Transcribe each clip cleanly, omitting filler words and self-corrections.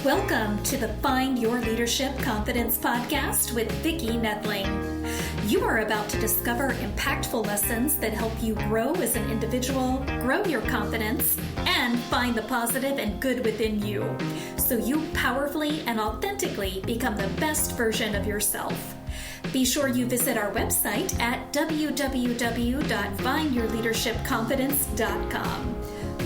Welcome to the Find Your Leadership Confidence podcast with Vicki Noethling. You are about to discover impactful lessons that help you grow as an individual, grow your confidence, and find the positive and good within you, so you powerfully and authentically become the best version of yourself. Be sure you visit our website at www.findyourleadershipconfidence.com.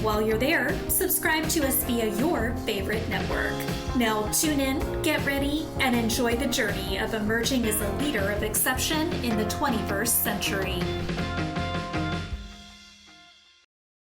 While you're there, subscribe to us via your favorite network. Now tune in, get ready, and enjoy the journey of emerging as a leader of exception in the 21st century.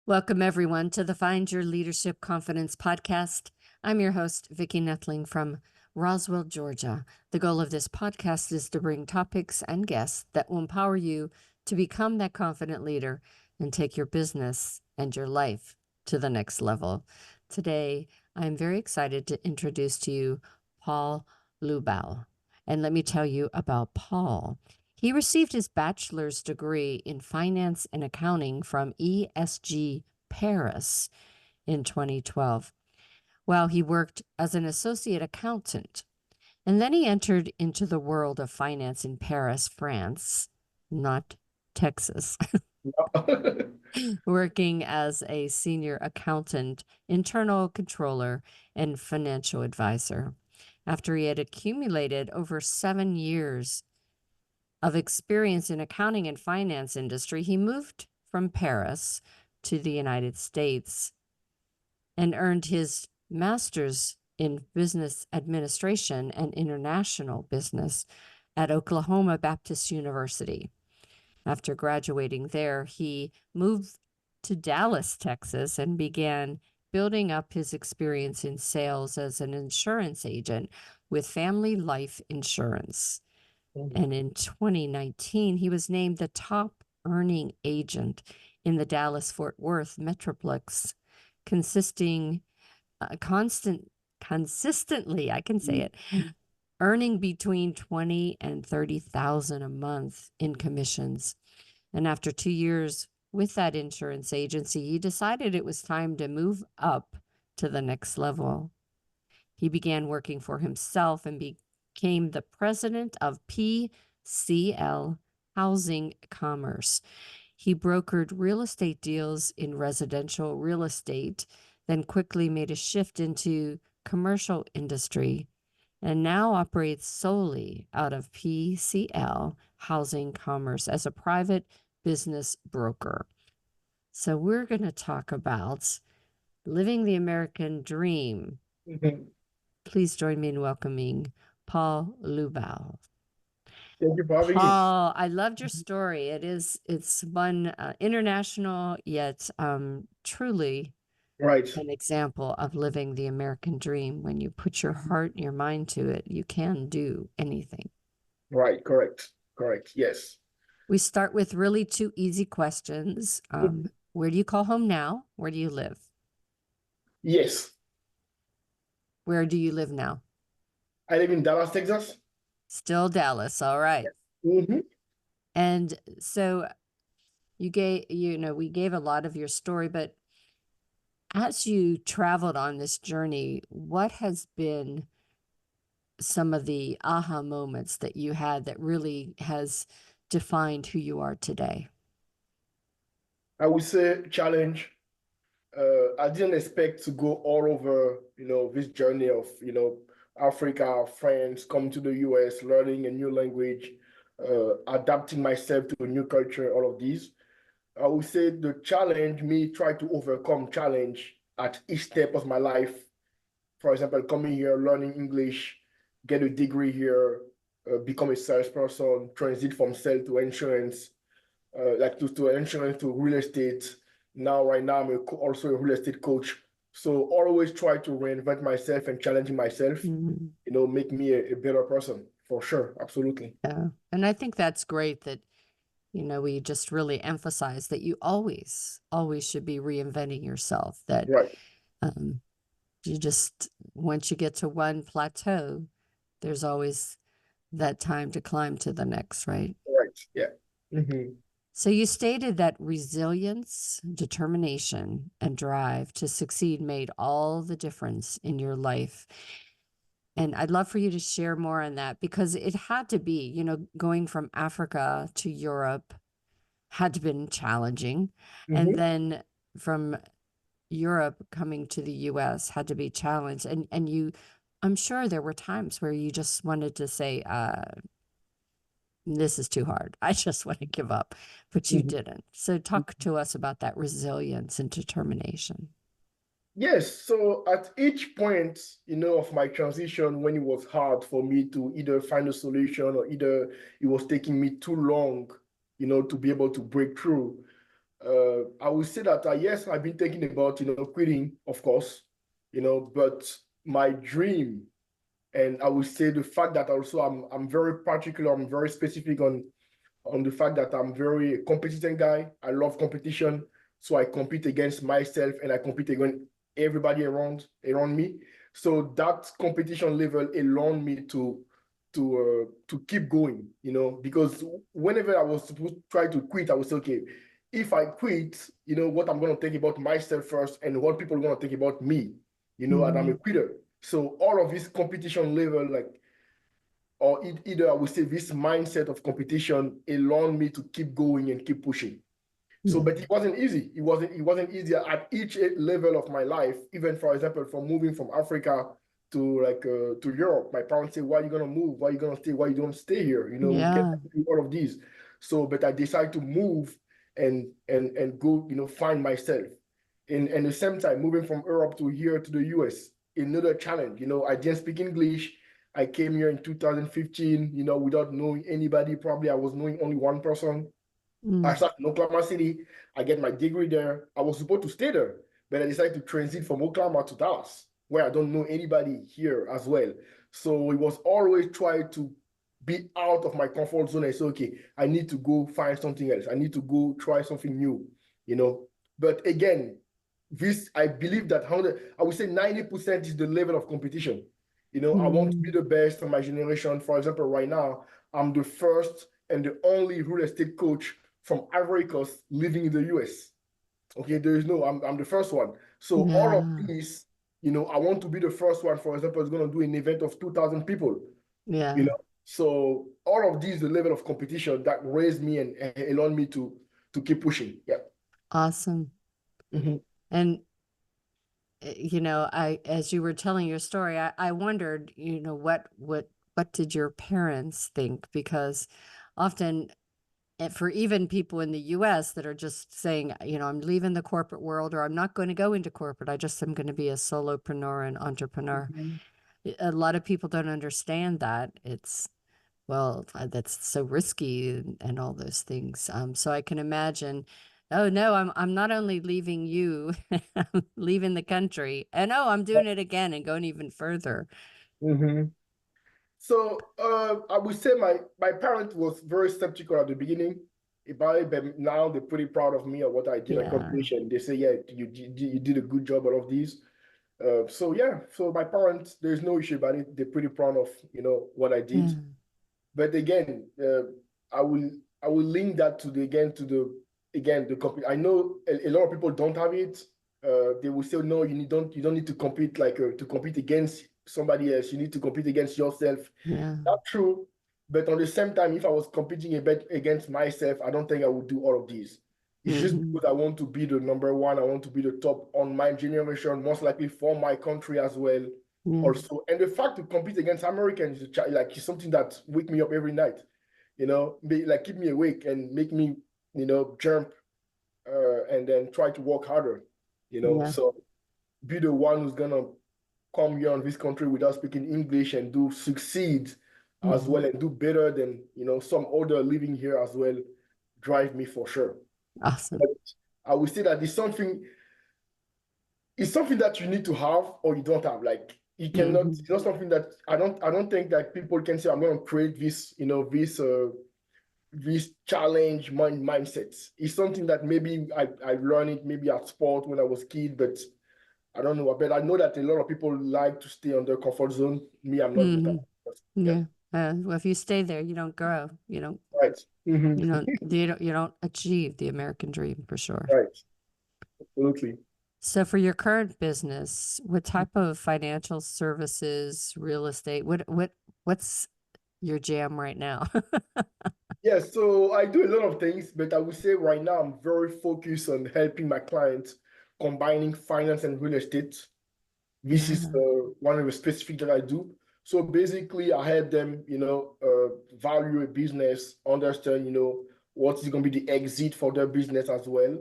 Welcome, everyone, to the Find Your Leadership Confidence podcast. I'm your host, Vicki Noethling from Roswell, Georgia. The goal of this podcast is to bring topics and guests that will empower you to become that confident leader and take your business and your life to the next level. Today, I'm very excited to introduce to you Paul Loubao. And let me tell you about Paul. He received his bachelor's degree in finance and accounting from ESG Paris in 2012, while he worked as an associate accountant. And then he entered into the world of finance in Paris, France, not Texas. Working as a senior accountant, internal controller, and financial advisor. After he had accumulated over 7 years of experience in accounting and finance industry, he moved from Paris to the United States and earned his master's in business administration and international business at Oklahoma Baptist University. After graduating there, he moved to Dallas, Texas, and began building up his experience in sales as an insurance agent with Family Life Insurance. And in 2019, he was named the top earning agent in the Dallas-Fort Worth Metroplex, consistently, I can say it, earning between $20,000 and $30,000 a month in commissions. And after 2 years with that insurance agency, he decided it was time to move up to the next level. He began working for himself and became the president of PCL Housing Commerce. He brokered real estate deals in residential real estate, then quickly made a shift into commercial industry, and now operates solely out of PCL Housing Commerce as a private business broker. So we're going to talk about living the American dream. Mm-hmm. Please join me in welcoming Paul Loubao. Thank you for having me. Paul, I loved your story. It's one international, yet truly Right. an example of living the American dream. When you put your heart and your mind to it, you can do anything. Right. Correct. Yes. We start with really 2 easy questions. Where do you call home now? Where do you live? Yes. Where do you live now? I live in Dallas, Texas. Still Dallas. All right. Mm-hmm. And so we gave a lot of your story, but as you traveled on this journey, what has been some of the aha moments that you had that really has defined who you are today? I would say challenge. I didn't expect to go all over, this journey of, Africa, France, come to the US, learning a new language, adapting myself to a new culture, all of these. I would say the challenge, me try to overcome challenge at each step of my life. For example, coming here, learning English, get a degree here, become a salesperson, transit from sales to insurance, to insurance to real estate. Right now, I'm also a real estate coach. So always try to reinvent myself and challenging myself, make me a better person, for sure. Absolutely. Yeah. And I think that's great that we just really emphasize that you always should be reinventing yourself, that right. You just, once you get to one plateau, there's always that time to climb to the next, right? Right, yeah. Mm-hmm. So you stated that resilience, determination, and drive to succeed made all the difference in your life. And I'd love for you to share more on that because it had to be, you know, going from Africa to Europe had to been challenging. And Mm-hmm. then from Europe coming to the US had to be challenged. And you, I'm sure there were times where you just wanted to say, this is too hard. I just want to give up, but you didn't. So talk to us about that resilience and determination. Yes, so at each point, of my transition, when it was hard for me to either find a solution or either it was taking me too long, to be able to break through, I would say that, yes, I've been thinking about, quitting, of course, but my dream, and I would say the fact that also I'm very particular, I'm very specific on the fact that I'm very competitive guy. I love competition. So I compete against myself and I compete against everybody around me. So that competition level allowed me to keep going, because whenever I was supposed to try to quit, I was okay. If I quit, what I'm going to think about myself first and what people are going to think about me, and I'm a quitter. So all of this competition level, like, or either I would say this mindset of competition allowed me to keep going and keep pushing. So, Yeah. but it wasn't easy. It wasn't easy at each level of my life. Even for example, from moving from Africa to Europe, my parents say, "Why are you gonna move? Why are you gonna stay? Why you don't stay here? We can't Yeah. do all of these." So, but I decided to move and go, find myself. And the same time, moving from Europe to here to the US, another challenge. I didn't speak English. I came here in 2015, without knowing anybody. Probably I was knowing only one person. I Mm. started in Oklahoma City. I get my degree there. I was supposed to stay there, but I decided to transit from Oklahoma to Dallas, where I don't know anybody here as well. So it was always trying to be out of my comfort zone and say, okay, I need to go find something else. I need to go try something new, you know. But again, I believe that I would say 90% is the level of competition. I want to be Mm. the best of my generation. For example, right now, I'm the first and the only real estate coach from Ivory Coast living in the US. Okay, there is no, I'm the first one. So all of Yeah. these, I want to be the first one, for example, is going to do an event of 2,000 people, you Yeah. know. So all of these, the level of competition that raised me and allowed me to keep pushing. Yeah. Awesome. Mm-hmm. And you know, as you were telling your story, I wondered, you know, what did your parents think? Because often for even people in the US that are just saying, you know, I'm leaving the corporate world or I'm not going to go into corporate. I just am going to be a solopreneur and entrepreneur. Mm-hmm. A lot of people don't understand that. It's, well, that's so risky and all those things. So I can imagine, oh no, I'm not only leaving you, I'm leaving the country, and oh, I'm doing it again and going even further. Mm-hmm. So I would say my parents was very skeptical at the beginning about it, but now they're pretty proud of me or what I did Yeah, accomplish, and they say, yeah, you did a good job all of these. So yeah, so my parents, there's no issue about it. They're pretty proud of what I did. yeah, But again, I will I will link that to the company. I know a lot of people don't have it. They will say, no, you don't need to compete to compete against somebody else. You need to compete against yourself. yeah. That's true. But on the same time, if I was competing a bit against myself, I don't think I would do all of these. It's just Hmm. because I want to be the number one. I want to be the top on my generation, most likely for my country as well. Yeah, Also, and the fact to compete against Americans is something that wake me up every night. Keep me awake and make me, jump and then try to work harder. yeah. So be the one who's gonna come here on this country without speaking English and do succeed as Hmm. well and do better than some other living here as well. Drive me for sure. Awesome. But I would say that it's something that you need to have or you don't have. Like you cannot, Hmm. it's not something that I don't think that people can say, I'm gonna create this challenge mindsets. It's something that maybe I learned it maybe at sport when I was a kid, but I don't know. But I know that a lot of people like to stay on their comfort zone. Me, I'm not the type Hmm. of person. Yeah. Yeah. Well, if you stay there, you don't grow. Right. You don't achieve the American dream for sure. Right. Absolutely. So for your current business, what type of financial services, real estate, what's your jam right now? Yes, so I do a lot of things, but I would say right now I'm very focused on helping my clients combining finance and real estate. This is Yeah. one of the specific that I do. So basically, I help them, value a business, understand, what is going to be the exit for their business as well.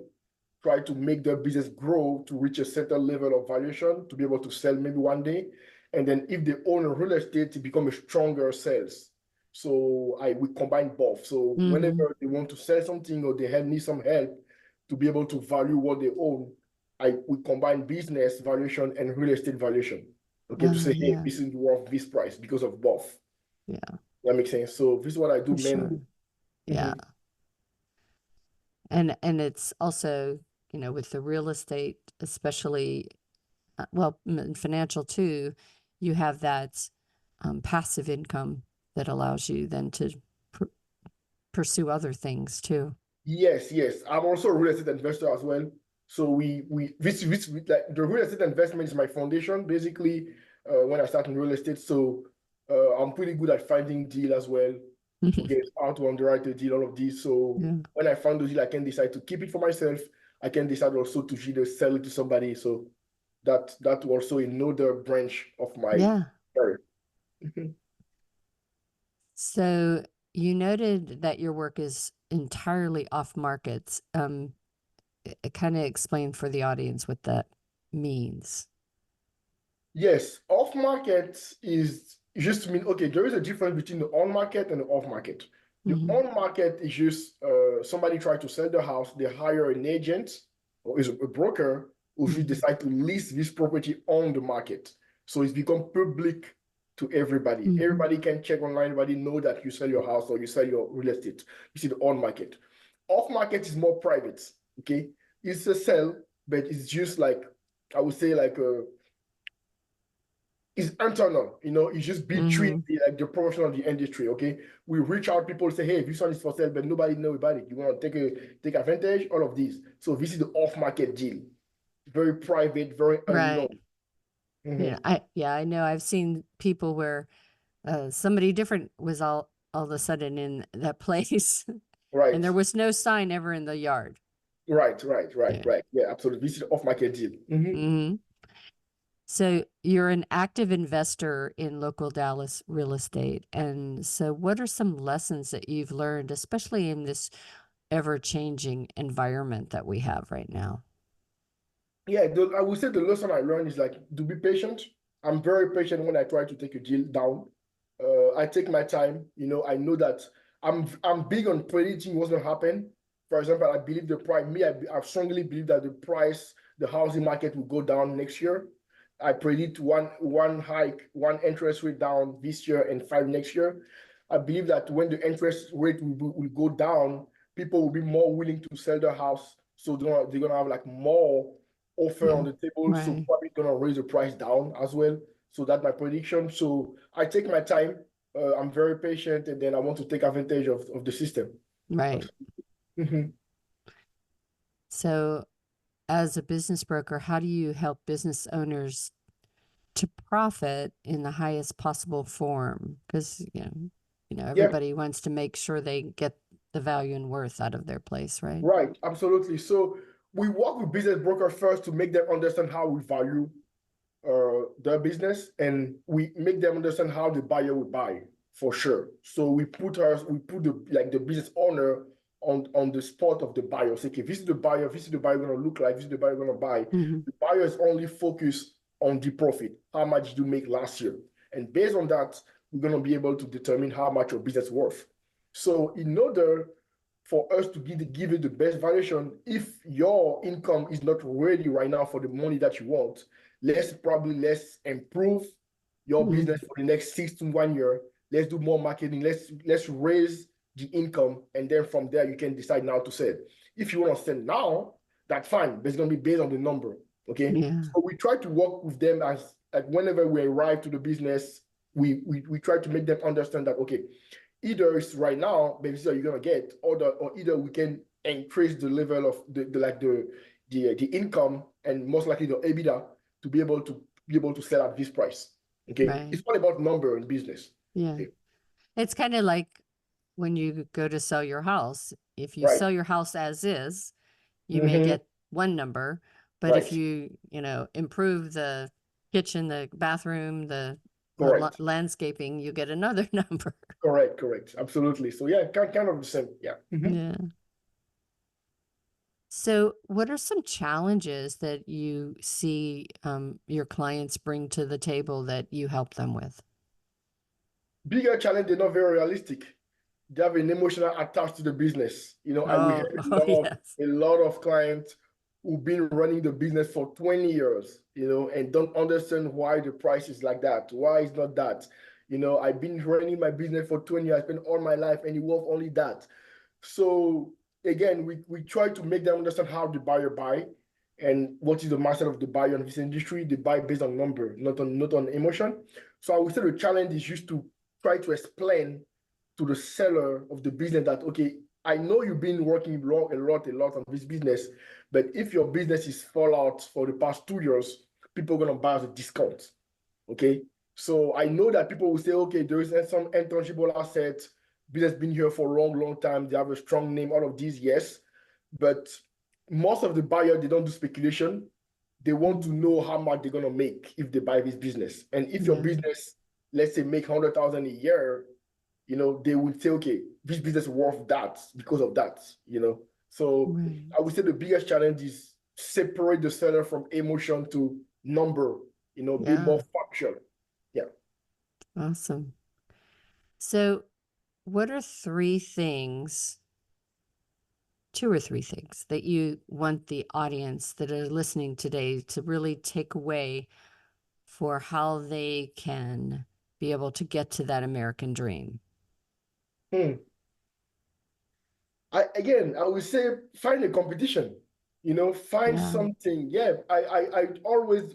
Try to make their business grow to reach a certain level of valuation to be able to sell maybe one day. And then if they own a real estate, to become a stronger sales. So we combine both. So Mm-hmm. whenever they want to sell something or they need some help to be able to value what they own, we combine business valuation and real estate valuation. Okay, to Oh, say, hey, yeah. this is worth this price because of both. Yeah, That makes sense. So this is what I do for sure. mainly. Yeah. Mhm. And it's also, with the real estate, especially, well, in financial too, you have that passive income that allows you then to pr pursue other things too. Yes, yes. I'm also a real estate investor as well. So this like the real estate investment is my foundation basically when I start in real estate. So I'm pretty good at finding deal as well. Okay, how to underwrite a deal, all of these. So Yeah. when I found the deal, I can decide to keep it for myself. I can decide also to either sell it to somebody. So that also another branch of my Yeah. career. So you noted that your work is entirely off markets. Kind of explain for the audience what that means. Yes, off market is just mean, okay, there is a difference between the on market and the off market. The Mm-hmm. on market is just somebody try to sell the house, they hire an agent or is a broker who just Mm-hmm. decide to list this property on the market. So it's become public to everybody. Mm-hmm. Everybody can check online, everybody know that you sell your house or you sell your real estate. You see the on market. Off market is more private, okay? It's a sell, but it's just like, I would say like a it's internal, it's just between Mm-hmm. the professional of the industry. Okay, we reach out, people say, hey, this one is for sale, but nobody know about it. You want to take advantage, all of these. So this is the off-market deal, very private, very Right. unknown. I know I've seen people where somebody different was all of a sudden in that place and Right, there was no sign ever in the yard. right, right, right, Yeah. right. Yeah, absolutely. This is the off-market deal. Mm-hmm. So you're an active investor in local Dallas real estate. And so what are some lessons that you've learned, especially in this ever-changing environment that we have right now? Yeah, I would say the lesson I learned is like to be patient. I'm very patient when I try to take a deal down. I take my time. I know that I'm big on predicting what's going to happen. For example, I believe the price. I strongly believe that the housing market will go down next year. I predict one hike, one interest rate down this year and five next year. I believe that when the interest rate will go down, people will be more willing to sell their house. So they're gonna have like more offer Yeah. on the table, so Right. probably gonna raise the price down as well. So that's my prediction. So I take my time. I'm very patient, and then I want to take advantage of the system. Right. Mhm. So as a business broker, how do you help business owners to profit in the highest possible form? Because Yeah, everybody wants to make sure they get the value and worth out of their place, right? right, absolutely. So we work with business brokers first to make them understand how we value their business, and we make them understand how the buyer will buy for sure. So we put the business owner on the spot of the buyer. Say, okay, this is the buyer, this is the buyer gonna look like, this is the buyer gonna buy. Mm-hmm. The buyer is only focused on the profit. How much did you make last year? And based on that, we're gonna be able to determine how much your business is worth. So in order for us to give it the best valuation, if your income is not ready right now for the money that you want, let's improve your Mm-hmm. business for the next 6 to 1 year. Let's do more marketing. Let's raise the income, and then from there you can decide now to sell. If you want to sell now, that's fine, but it's gonna be based on the number. Okay. Yeah. So we try to work with them as like whenever we arrive to the business, we try to make them understand that okay, either it's right now, but this is what you're gonna get, or either we can increase the level of the the income and most likely the EBITDA to be able to sell at this price. Okay, Right. it's all about number in business. Yeah. Okay. It's kind of like when you go to sell your house. If you Right. sell your house as is, you may Mm-hmm. get one number, but if Right. you improve the kitchen, the bathroom, the Correct. landscaping, you get another number. Correct. Absolutely. So yeah, kind of the same. Yeah. Mm-hmm. Yeah. So, what are some challenges that you see your clients bring to the table that you help them with? Bigger challenge, they're not very realistic. They have an emotional attached to the business. You know, we Oh, have oh yes. a lot of clients who've been running the business for 20 years, you know, and don't understand why the price is like that. Why it's not that? You know, I've been running my business for 20 years, I spent all my life, and it was only that. So again, we try to make them understand how the buyer buy and what is the mindset of the buyer in this industry. They buy based on number, not on emotion. So I would say the challenge is just to try to explain to the seller of the business that, okay, I know you've been working a lot on this business, but if your business is fallout for the past 2 years, people are going to buy at a discount. Okay. So I know that people will say, okay, there is some intangible assets, business been here for a long time, they have a strong name, all of these, yes. But most of the buyers, they don't do speculation. They want to know how much they're gonna make if they buy this business. And if your Yeah. business, let's say, make 100,000 a year, you know, they would say, okay, this business is worth that because of that, you know. So Right. I would say the biggest challenge is separate the seller from emotion to number, you know, be more Yeah. factual. Yeah. Awesome. So, what are two or three things that you want the audience that are listening today to really take away for how they can be able to get to that American dream? I would say find a competition, you know, find Yeah. something. Yeah, I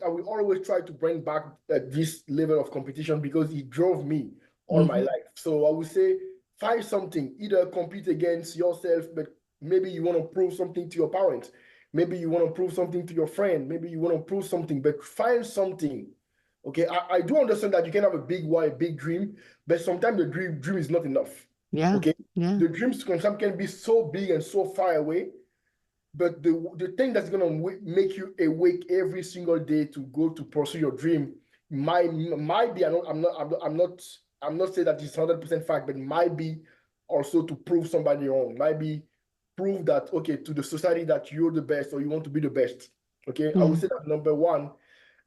will always try to bring back this level of competition because it drove me all my Mm-hmm. life. So I would say find something, either compete against yourself, but maybe you want to prove something to your parents. Maybe you want to prove something to your friend. Maybe you want to prove something, but find something. Okay, I do understand that you can have a big why, a big dream, but sometimes the dream is not enough. Yeah. Okay, Yeah. the dreams sometimes can be so big and so far away, but the thing that's gonna make you awake every single day to go to pursue your dream might be, I'm not saying that it's 100% fact, but might be also to prove somebody wrong, might be prove that, okay, to the society that you're the best or you want to be the best. Okay, I Yeah. would say that number one.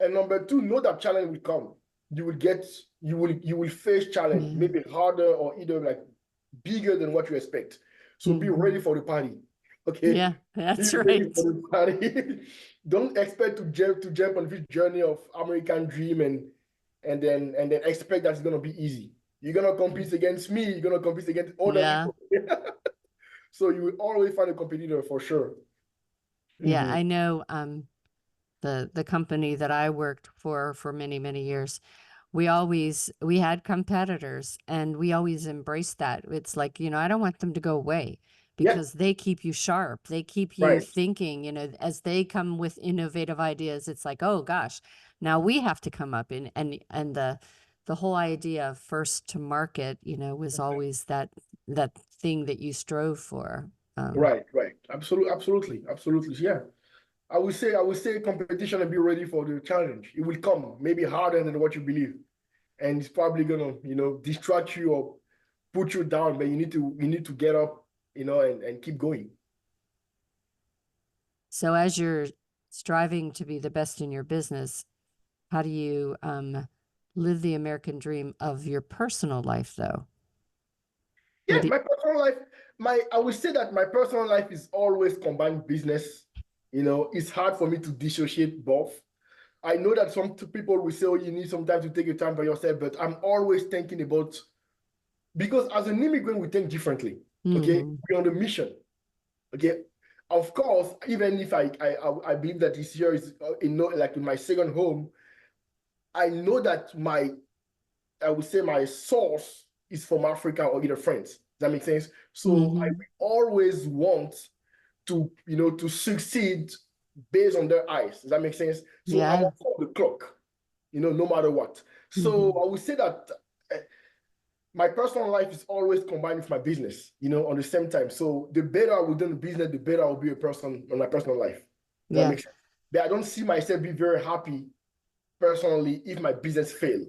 And number two, know that challenge will come. You will face challenge, Yeah. maybe harder or either like bigger than what you expect. So be ready for the party. Okay, Yeah, be that's ready right. for the party. Don't expect to jump on this journey of American dream and then expect that it's gonna be easy. You're gonna compete against me. You're gonna compete against other Yeah. people. So you will always find a competitor for sure. Yeah, Mm-hmm. I know the company that I worked for many, many years, we had competitors and we always embraced that. It's like, I don't want them to go away Yeah, because they keep you sharp. They keep you right. thinking, as they come with innovative ideas, it's like, oh gosh, now we have to come up and the whole idea of first to market, was always that thing that you strove for. Right. Absolutely. Yeah. I would say competition and be ready for the challenge. It will come, maybe harder than what you believe. And it's probably gonna, distract you or put you down, but you need to get up, and keep going. So as you're striving to be the best in your business, how do you live the American dream of your personal life, though? What Yeah, do my personal life, I would say that my personal life is always combined business. It's hard for me to dissociate both. I know that some people will say, oh, you need some time to take your time by yourself, but I'm always thinking about, because as an immigrant, we think differently. Okay, Mm-hmm. we're on a mission. Okay, of course, even if I believe that this year is, like in my second home, I know that I would say my source is from Africa or either France. Does that make sense? So I Mm-hmm. will always want to succeed based on their eyes. Does that make sense? So I'm Yeah. on the clock, no matter what. So I would say that my personal life is always combined with my business, on the same time. So the better I will do the business, the better I will be a person on my personal life. Does that make sense? But I don't see myself be very happy personally if my business fail.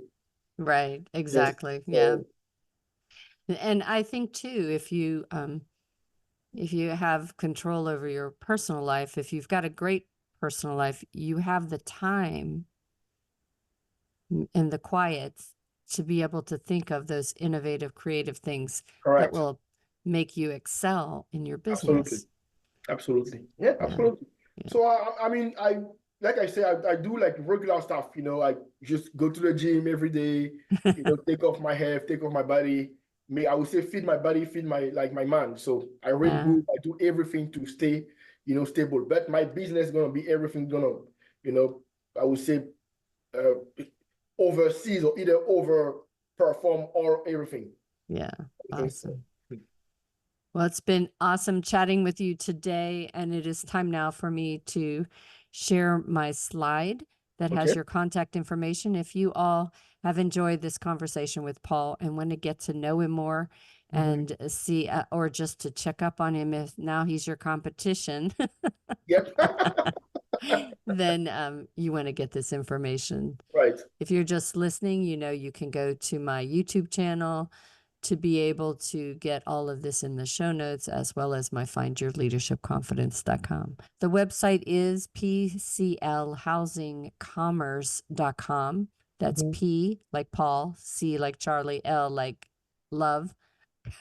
Right. Exactly. Yes. Yeah. And I think too, if you have control over your personal life, if you've got a great personal life, you have the time and the quiet to be able to think of those innovative, creative things that will make you excel in your business. Absolutely. Yeah, absolutely. Yeah. So I mean, like I say, I do like regular stuff, I just go to the gym every day, take off my hair, take off my body. I would say feed my body, feed my mind. So I read books, I do everything to stay, stable. But my business is gonna be everything I would say overseas or either overperform or everything. Yeah. Awesome. Well, it's been awesome chatting with you today, and it is time now for me to share my slide that has your contact information. If you all have enjoyed this conversation with Paul and want to get to know him more and see, or just to check up on him if now he's your competition, then you want to get this information. Right. If you're just listening, you can go to my YouTube channel to be able to get all of this in the show notes, as well as my findyourleadershipconfidence.com. The website is PCLHousingCommerce.com. That's P like Paul, C like Charlie, L like love,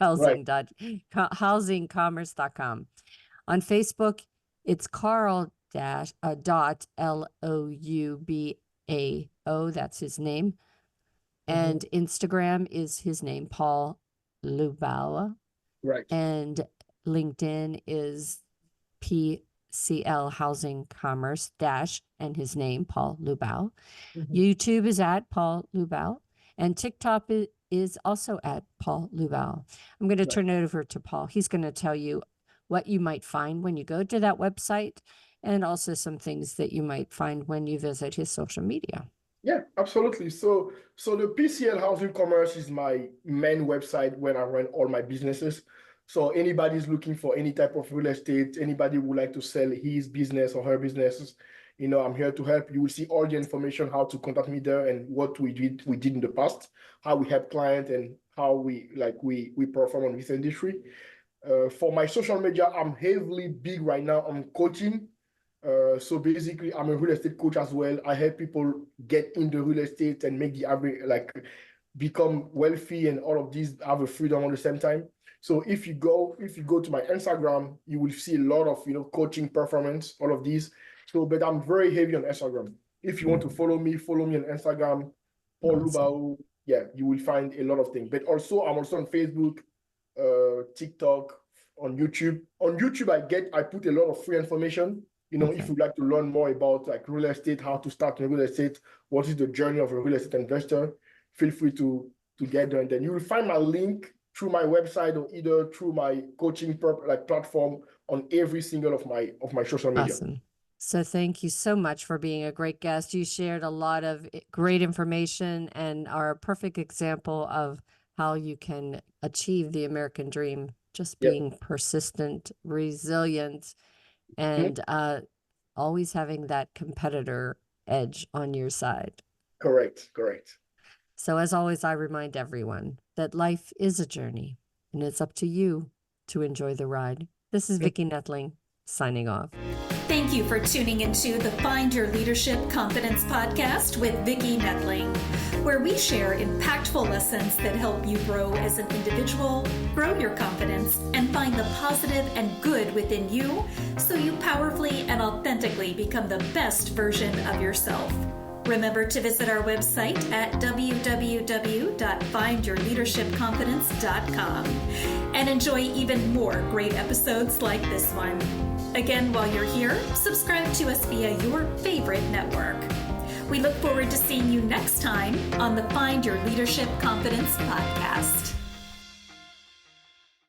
housingcommerce.com. On Facebook, it's Carl dot Loubao. That's his name. And Instagram is his name, Paul Loubao. Right. And LinkedIn is PCL Housing Commerce and his name, Paul Loubao. YouTube is at Paul Loubao. And TikTok is also at Paul Loubao. I'm going to turn it over to Paul. He's going to tell you what you might find when you go to that website, and also some things that you might find when you visit his social media. Yeah, absolutely. So the PCL Housing Commerce is my main website when I run all my businesses. So anybody's looking for any type of real estate, anybody would like to sell his business or her businesses, I'm here to help. You will see all the information, how to contact me there and what we did in the past, how we help clients and how we perform on this industry. For my social media, I'm heavily big right now on coaching. So basically, I'm a real estate coach as well. I help people get into real estate and make the average, become wealthy and all of these, have a freedom at the same time. So if you go to my Instagram, you will see a lot of, coaching, performance, all of these. So, but I'm very heavy on Instagram. If you want to follow me on Instagram, Paul Loubao. Yeah, you will find a lot of things. But also, I'm also on Facebook, TikTok, on YouTube. On YouTube, I put a lot of free information. If you'd like to learn more about real estate, how to start in real estate, what is the journey of a real estate investor, feel free to get there. And then you will find my link through my website or either through my coaching platform on every single of my social media. Awesome. So thank you so much for being a great guest. You shared a lot of great information and are a perfect example of how you can achieve the American dream, just being persistent, resilient, and always having that competitor edge on your side. Correct. So as always, I remind everyone that life is a journey, and it's up to you to enjoy the ride. This is Vicki Noethling, signing off. Thank you for tuning into the Find Your Leadership Confidence podcast with Vicki Noethling, where we share impactful lessons that help you grow as an individual, grow your confidence, and find the positive and good within you so you powerfully and authentically become the best version of yourself. Remember to visit our website at www.findyourleadershipconfidence.com and enjoy even more great episodes like this one. Again, while you're here, subscribe to us via your favorite network. We look forward to seeing you next time on the Find Your Leadership Confidence podcast.